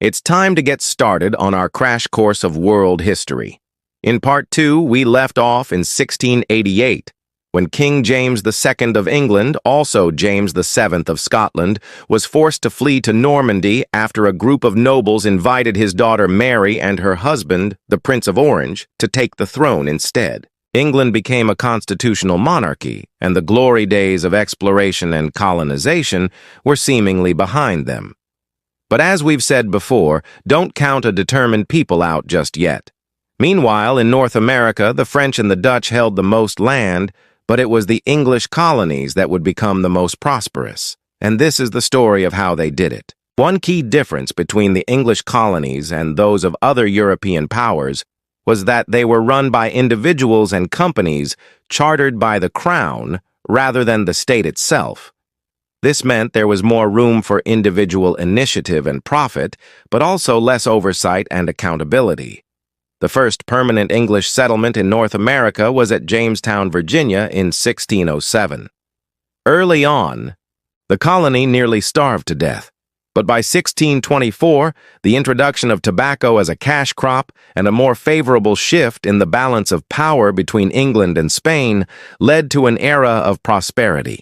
It's time to get started on our crash course of world history. In Part 2, we left off in 1688, when King James II of England, also James VII of Scotland, was forced to flee to Normandy after a group of nobles invited his daughter Mary and her husband, the Prince of Orange, to take the throne instead. England became a constitutional monarchy, and the glory days of exploration and colonization were seemingly behind them. But as we've said before, don't count a determined people out just yet. Meanwhile, in North America, the French and the Dutch held the most land, but it was the English colonies that would become the most prosperous. And this is the story of how they did it. One key difference between the English colonies and those of other European powers was that they were run by individuals and companies chartered by the crown rather than the state itself. This meant there was more room for individual initiative and profit, but also less oversight and accountability. The first permanent English settlement in North America was at Jamestown, Virginia in 1607. Early on, the colony nearly starved to death, but by 1624, the introduction of tobacco as a cash crop and a more favorable shift in the balance of power between England and Spain led to an era of prosperity.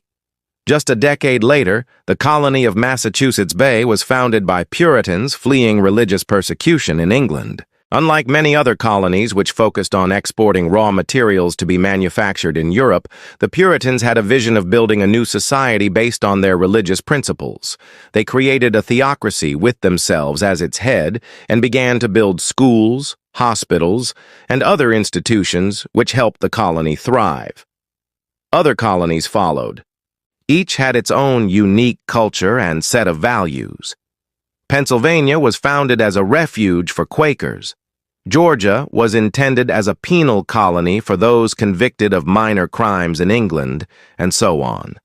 Just a decade later, the colony of Massachusetts Bay was founded by Puritans fleeing religious persecution in England. Unlike many other colonies which focused on exporting raw materials to be manufactured in Europe, the Puritans had a vision of building a new society based on their religious principles. They created a theocracy with themselves as its head and began to build schools, hospitals, and other institutions which helped the colony thrive. Other colonies followed. Each had its own unique culture and set of values. Pennsylvania was founded as a refuge for Quakers. Georgia was intended as a penal colony for those convicted of minor crimes in England, and so on.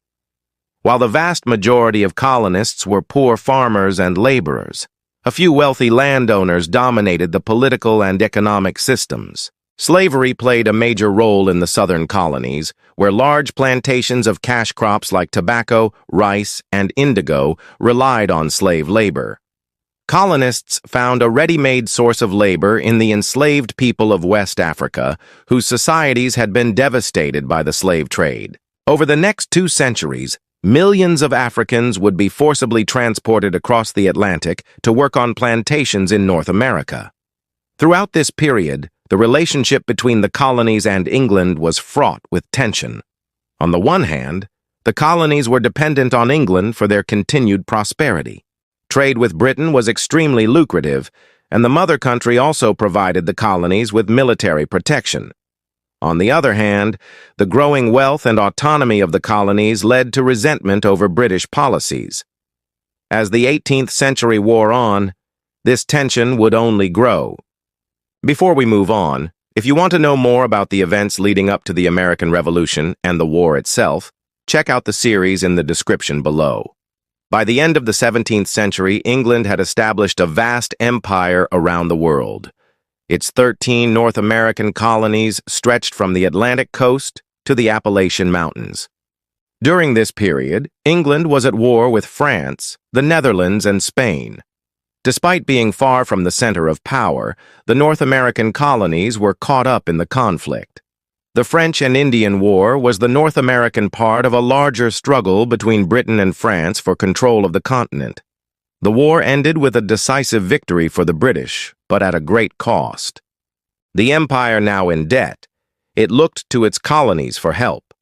While the vast majority of colonists were poor farmers and laborers, a few wealthy landowners dominated the political and economic systems. Slavery played a major role in the southern colonies, where large plantations of cash crops like tobacco, rice, and indigo relied on slave labor. Colonists found a ready-made source of labor in the enslaved people of West Africa, whose societies had been devastated by the slave trade. Over the next 2 centuries, millions of Africans would be forcibly transported across the Atlantic to work on plantations in North America. Throughout this period, the relationship between the colonies and England was fraught with tension. On the one hand, the colonies were dependent on England for their continued prosperity. Trade with Britain was extremely lucrative, and the mother country also provided the colonies with military protection. On the other hand, the growing wealth and autonomy of the colonies led to resentment over British policies. As the 18th century wore on, this tension would only grow. Before we move on, if you want to know more about the events leading up to the American Revolution and the war itself, check out the series in the description below. By the end of the 17th century, England had established a vast empire around the world. Its 13 North American colonies stretched from the Atlantic coast to the Appalachian Mountains. During this period, England was at war with France, the Netherlands, and Spain. Despite being far from the center of power, the North American colonies were caught up in the conflict. The French and Indian War was the North American part of a larger struggle between Britain and France for control of the continent. The war ended with a decisive victory for the British, but at a great cost. The empire now in debt, it looked to its colonies for help.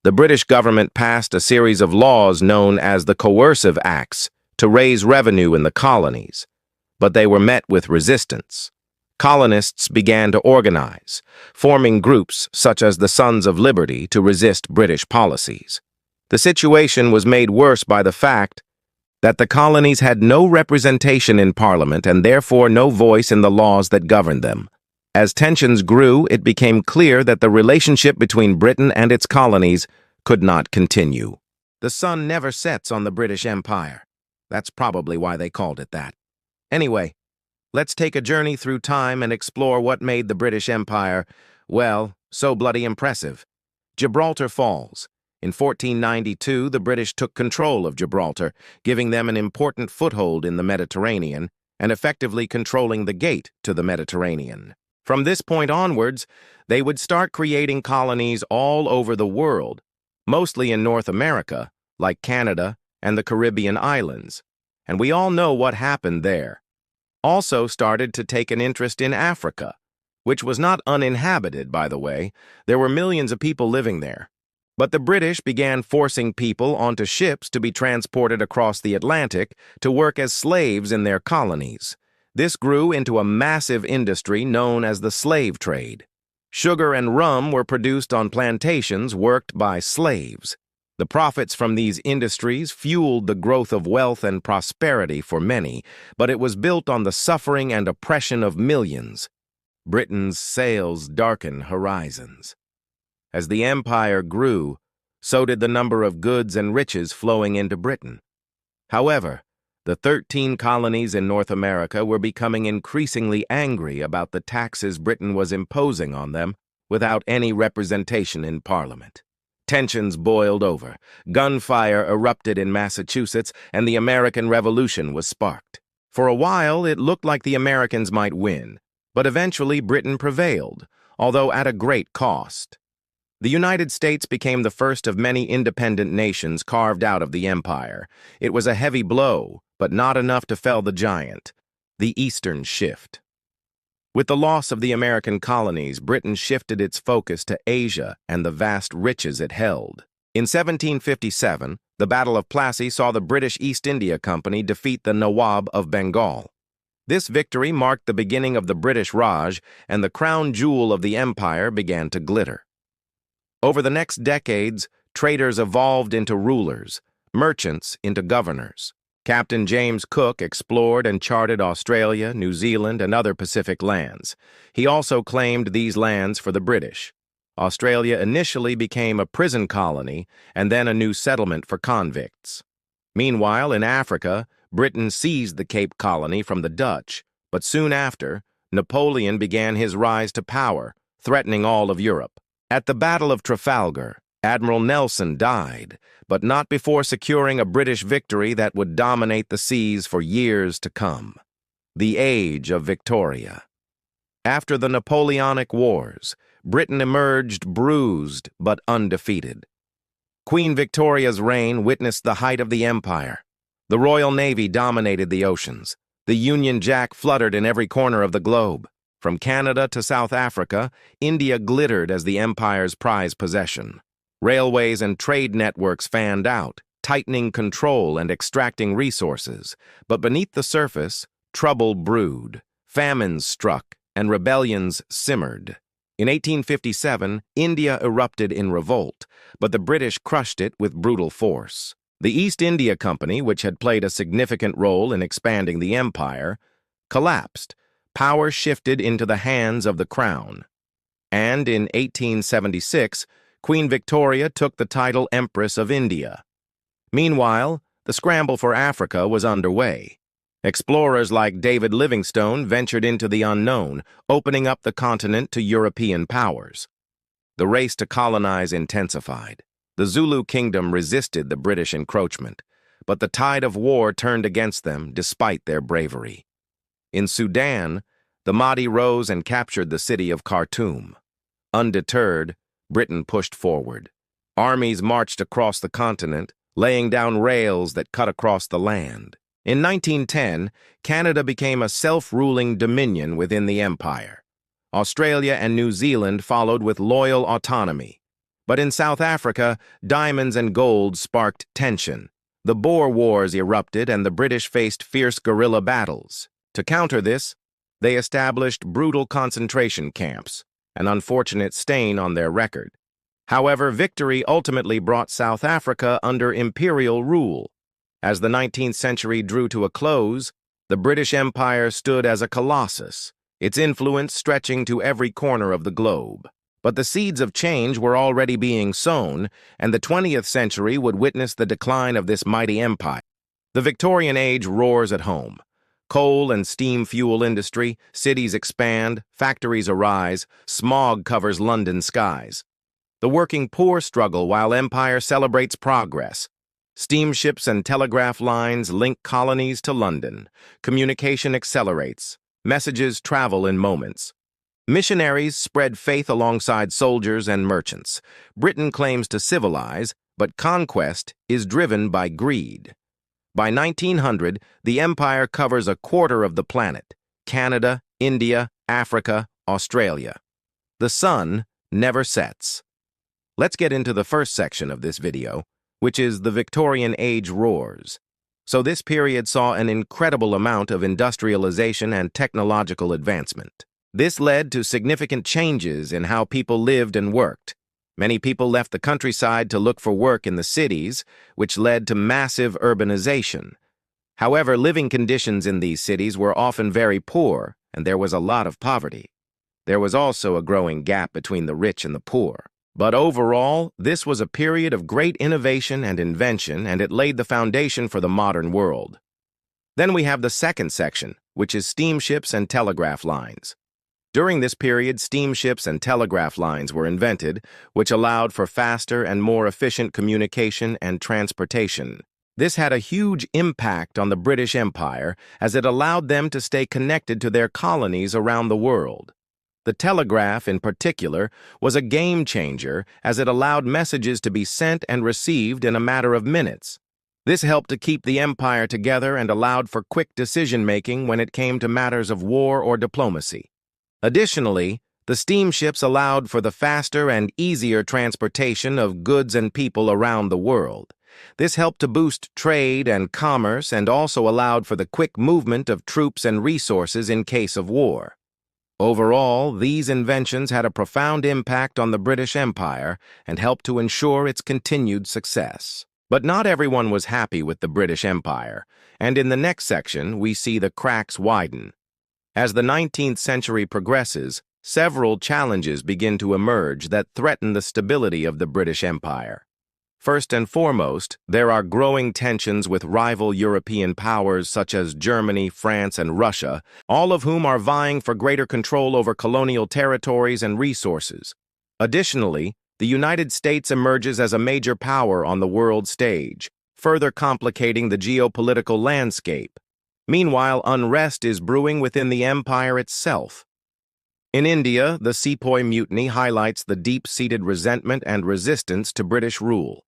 The British government passed a series of laws known as the Coercive Acts to raise revenue in the colonies, but they were met with resistance. Colonists began to organize, forming groups such as the Sons of Liberty to resist British policies. The situation was made worse by the fact that the colonies had no representation in Parliament and therefore no voice in the laws that governed them. As tensions grew, it became clear that the relationship between Britain and its colonies could not continue. The sun never sets on the British Empire. That's probably why they called it that. Anyway, let's take a journey through time and explore what made the British Empire, well, so bloody impressive. Gibraltar Falls. In 1492, the British took control of Gibraltar, giving them an important foothold in the Mediterranean, and effectively controlling the gate to the Mediterranean. From this point onwards, they would start creating colonies all over the world, mostly in North America, like Canada and the Caribbean islands. And we all know what happened there. Also started to take an interest in Africa, which was not uninhabited, by the way. There were millions of people living there. But the British began forcing people onto ships to be transported across the Atlantic to work as slaves in their colonies. This grew into a massive industry known as the slave trade. Sugar and rum were produced on plantations worked by slaves. The profits from these industries fueled the growth of wealth and prosperity for many, but it was built on the suffering and oppression of millions. Britain's sails darkened horizons. As the empire grew, so did the number of goods and riches flowing into Britain. However, the 13 colonies in North America were becoming increasingly angry about the taxes Britain was imposing on them without any representation in Parliament. Tensions boiled over, gunfire erupted in Massachusetts, and the American Revolution was sparked. For a while, it looked like the Americans might win, but eventually Britain prevailed, although at a great cost. The United States became the first of many independent nations carved out of the empire. It was a heavy blow, but not enough to fell the giant, the Eastern Shift. With the loss of the American colonies, Britain shifted its focus to Asia and the vast riches it held. In 1757, the Battle of Plassey saw the British East India Company defeat the Nawab of Bengal. This victory marked the beginning of the British Raj, and the crown jewel of the empire began to glitter. Over the next decades, traders evolved into rulers, merchants into governors. Captain James Cook explored and charted Australia, New Zealand, and other Pacific lands. He also claimed these lands for the British. Australia initially became a prison colony and then a new settlement for convicts. Meanwhile, in Africa, Britain seized the Cape Colony from the Dutch, but soon after, Napoleon began his rise to power, threatening all of Europe. At the Battle of Trafalgar, Admiral Nelson died, but not before securing a British victory that would dominate the seas for years to come. The Age of Victoria. After the Napoleonic Wars, Britain emerged bruised but undefeated. Queen Victoria's reign witnessed the height of the empire. The Royal Navy dominated the oceans. The Union Jack fluttered in every corner of the globe. From Canada to South Africa, India glittered as the empire's prized possession. Railways and trade networks fanned out, tightening control and extracting resources. But beneath the surface, trouble brewed. Famines struck, and rebellions simmered. In 1857, India erupted in revolt, but the British crushed it with brutal force. The East India Company, which had played a significant role in expanding the empire, collapsed. Power shifted into the hands of the crown. And in 1876, Queen Victoria took the title Empress of India. Meanwhile, the scramble for Africa was underway. Explorers like David Livingstone ventured into the unknown, opening up the continent to European powers. The race to colonize intensified. The Zulu kingdom resisted the British encroachment, but the tide of war turned against them despite their bravery. In Sudan, the Mahdi rose and captured the city of Khartoum. Undeterred, Britain pushed forward. Armies marched across the continent, laying down rails that cut across the land. In 1910, Canada became a self-ruling dominion within the empire. Australia and New Zealand followed with loyal autonomy. But in South Africa, diamonds and gold sparked tension. The Boer Wars erupted and the British faced fierce guerrilla battles. To counter this, they established brutal concentration camps, an unfortunate stain on their record. However, victory ultimately brought South Africa under imperial rule. As the 19th century drew to a close, the British Empire stood as a colossus, its influence stretching to every corner of the globe. But the seeds of change were already being sown, and the 20th century would witness the decline of this mighty empire. The Victorian age roars at home. Coal and steam fuel industry, cities expand, factories arise, smog covers London skies. The working poor struggle while empire celebrates progress. Steamships and telegraph lines link colonies to London. Communication accelerates. Messages travel in moments. Missionaries spread faith alongside soldiers and merchants. Britain claims to civilize, but conquest is driven by greed. By 1900, the empire covers a quarter of the planet: Canada, India, Africa, Australia. The sun never sets. Let's get into the first section of this video, which is the Victorian Age roars. So this period saw an incredible amount of industrialization and technological advancement. This led to significant changes in how people lived and worked. Many people left the countryside to look for work in the cities, which led to massive urbanization. However, living conditions in these cities were often very poor, and there was a lot of poverty. There was also a growing gap between the rich and the poor. But overall, this was a period of great innovation and invention, and it laid the foundation for the modern world. Then we have the second section, which is steamships and telegraph lines. During this period, steamships and telegraph lines were invented, which allowed for faster and more efficient communication and transportation. This had a huge impact on the British Empire, as it allowed them to stay connected to their colonies around the world. The telegraph, in particular, was a game changer, as it allowed messages to be sent and received in a matter of minutes. This helped to keep the empire together and allowed for quick decision-making when it came to matters of war or diplomacy. Additionally, the steamships allowed for the faster and easier transportation of goods and people around the world. This helped to boost trade and commerce and also allowed for the quick movement of troops and resources in case of war. Overall, these inventions had a profound impact on the British Empire and helped to ensure its continued success. But not everyone was happy with the British Empire, and in the next section we see the cracks widen. As the 19th century progresses, several challenges begin to emerge that threaten the stability of the British Empire. First and foremost, there are growing tensions with rival European powers such as Germany, France, and Russia, all of whom are vying for greater control over colonial territories and resources. Additionally, the United States emerges as a major power on the world stage, further complicating the geopolitical landscape. Meanwhile, unrest is brewing within the empire itself. In India, the Sepoy Mutiny highlights the deep-seated resentment and resistance to British rule.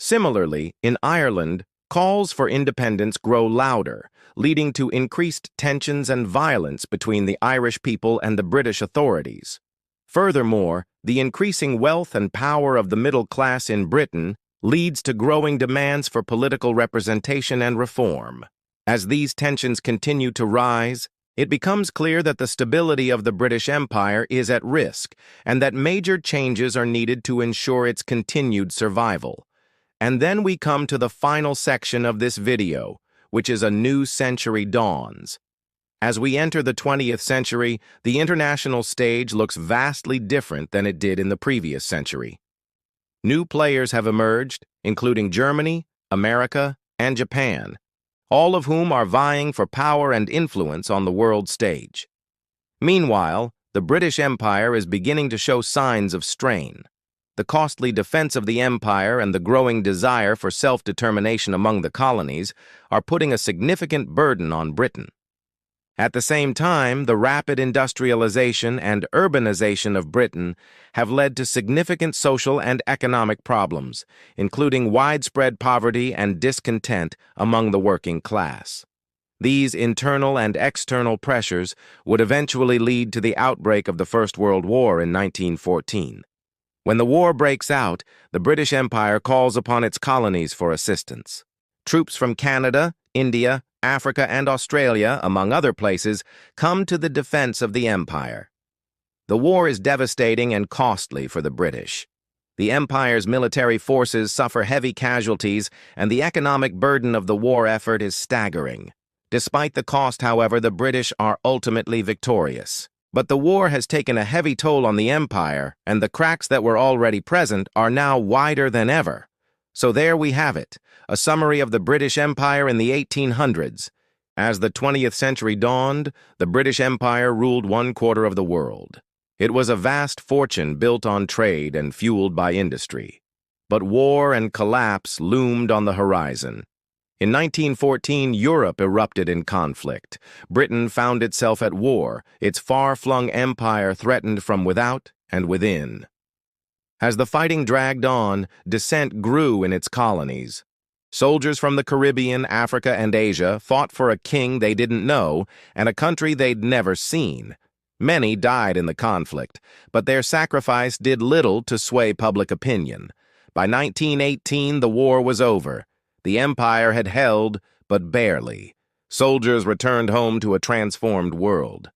Similarly, in Ireland, calls for independence grow louder, leading to increased tensions and violence between the Irish people and the British authorities. Furthermore, the increasing wealth and power of the middle class in Britain leads to growing demands for political representation and reform. As these tensions continue to rise, it becomes clear that the stability of the British Empire is at risk and that major changes are needed to ensure its continued survival. And then we come to the final section of this video, which is a new century dawns. As we enter the 20th century, the international stage looks vastly different than it did in the previous century. New players have emerged, including Germany, America, and Japan, all of whom are vying for power and influence on the world stage. Meanwhile, the British Empire is beginning to show signs of strain. The costly defense of the empire and the growing desire for self-determination among the colonies are putting a significant burden on Britain. At the same time, the rapid industrialization and urbanization of Britain have led to significant social and economic problems, including widespread poverty and discontent among the working class. These internal and external pressures would eventually lead to the outbreak of the First World War in 1914. When the war breaks out, the British Empire calls upon its colonies for assistance. Troops from Canada, India, Africa, and Australia, among other places, come to the defense of the empire. The war is devastating and costly for the British. The empire's military forces suffer heavy casualties, and the economic burden of the war effort is staggering. Despite the cost, however, the British are ultimately victorious. But the war has taken a heavy toll on the empire, and the cracks that were already present are now wider than ever. So there we have it, a summary of the British Empire in the 1800s. As the 20th century dawned, the British Empire ruled 1/4 of the world. It was a vast fortune built on trade and fueled by industry. But war and collapse loomed on the horizon. In 1914, Europe erupted in conflict. Britain found itself at war, its far-flung empire threatened from without and within. As the fighting dragged on, dissent grew in its colonies. Soldiers from the Caribbean, Africa, and Asia fought for a king they didn't know and a country they'd never seen. Many died in the conflict, but their sacrifice did little to sway public opinion. By 1918, the war was over. The empire had held, but barely. Soldiers returned home to a transformed world.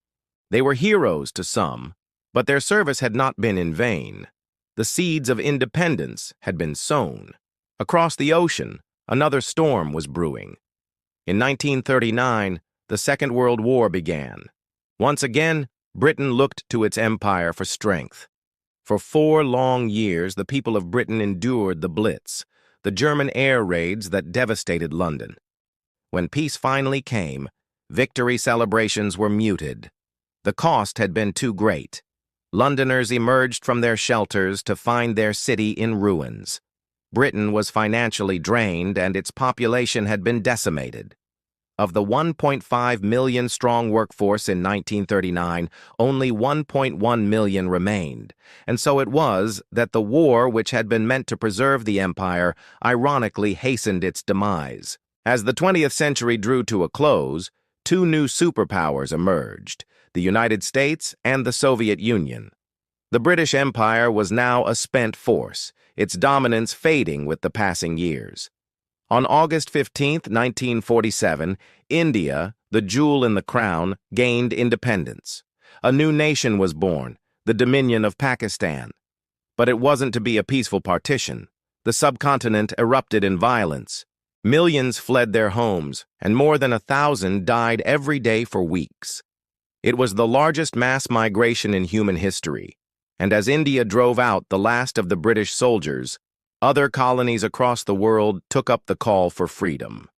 They were heroes to some, but their service had not been in vain. The seeds of independence had been sown. Across the ocean, another storm was brewing. In 1939, the Second World War began. Once again, Britain looked to its empire for strength. For 4 long years, the people of Britain endured the Blitz, the German air raids that devastated London. When peace finally came, victory celebrations were muted. The cost had been too great. Londoners emerged from their shelters to find their city in ruins. Britain was financially drained and its population had been decimated. Of the 1.5 million strong workforce in 1939, only 1.1 million remained, and so it was that the war, which had been meant to preserve the empire, ironically hastened its demise. As the 20th century drew to a close, 2 new superpowers emerged, the United States and the Soviet Union. The British Empire was now a spent force, its dominance fading with the passing years. On August 15, 1947, India, the jewel in the crown, gained independence. A new nation was born, the Dominion of Pakistan. But it wasn't to be a peaceful partition. The subcontinent erupted in violence. Millions fled their homes, and more than 1,000 died every day for weeks. It was the largest mass migration in human history, and as India drove out the last of the British soldiers, other colonies across the world took up the call for freedom.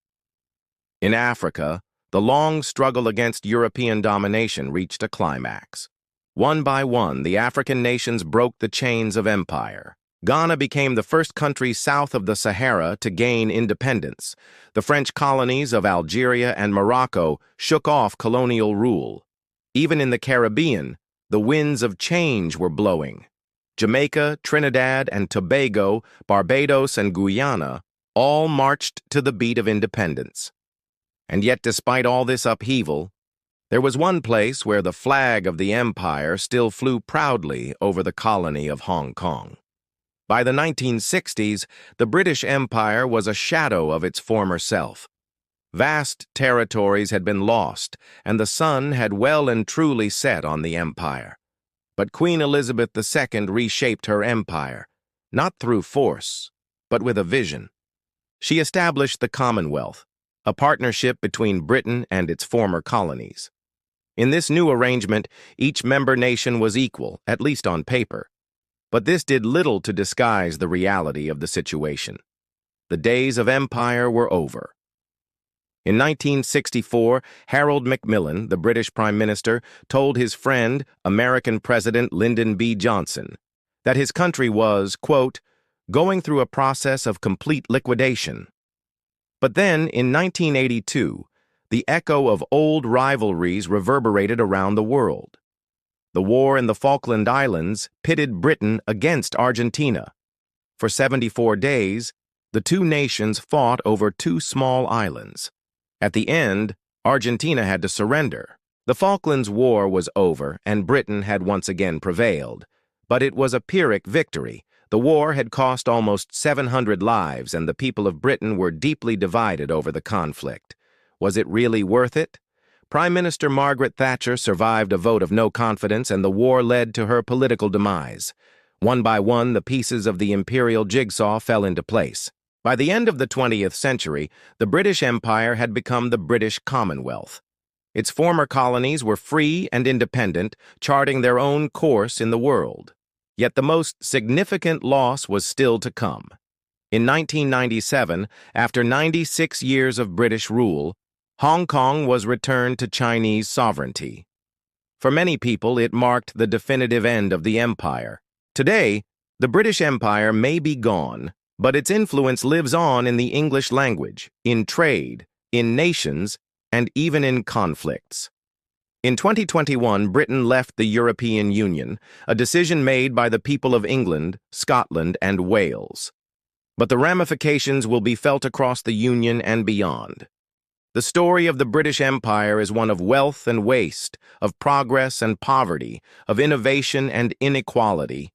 In Africa, the long struggle against European domination reached a climax. One by one, the African nations broke the chains of empire. Ghana became the first country south of the Sahara to gain independence. The French colonies of Algeria and Morocco shook off colonial rule. Even in the Caribbean, the winds of change were blowing. Jamaica, Trinidad and Tobago, Barbados and Guyana all marched to the beat of independence. And yet, despite all this upheaval, there was one place where the flag of the empire still flew proudly over the colony of Hong Kong. By the 1960s, the British Empire was a shadow of its former self. Vast territories had been lost, and the sun had well and truly set on the empire. But Queen Elizabeth II reshaped her empire, not through force, but with a vision. She established the Commonwealth, a partnership between Britain and its former colonies. In this new arrangement, each member nation was equal, at least on paper. But this did little to disguise the reality of the situation. The days of empire were over. In 1964, Harold Macmillan, the British Prime Minister, told his friend, American President Lyndon B. Johnson, that his country was, quote, going through a process of complete liquidation. But then, in 1982, the echo of old rivalries reverberated around the world. The war in the Falkland Islands pitted Britain against Argentina. For 74 days, the 2 nations fought over 2 small islands. At the end, Argentina had to surrender. The Falklands War was over, and Britain had once again prevailed. But it was a Pyrrhic victory. The war had cost almost 700 lives, and the people of Britain were deeply divided over the conflict. Was it really worth it? Prime Minister Margaret Thatcher survived a vote of no confidence, and the war led to her political demise. One by one, the pieces of the imperial jigsaw fell into place. By the end of the 20th century, the British Empire had become the British Commonwealth. Its former colonies were free and independent, charting their own course in the world. Yet the most significant loss was still to come. In 1997, after 96 years of British rule, Hong Kong was returned to Chinese sovereignty. For many people, it marked the definitive end of the empire. Today, the British Empire may be gone, But its influence lives on in the English language, in trade, in nations, and even in conflicts. In 2021, Britain left the European Union, a decision made by the people of England, Scotland, and Wales. But the ramifications will be felt across the Union and beyond. The story of the British Empire is one of wealth and waste, of progress and poverty, of innovation and inequality.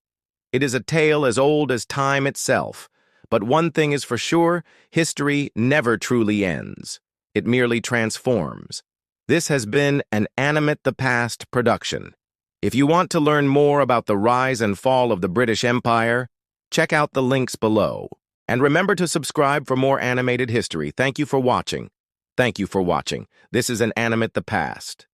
It is a tale as old as time itself, but one thing is for sure, history never truly ends. It merely transforms. This has been an Animate the Past production. If you want to learn more about the rise and fall of the British Empire, check out the links below. And remember to subscribe for more animated history. Thank you for watching. Thank you for watching. This is an Animate the Past.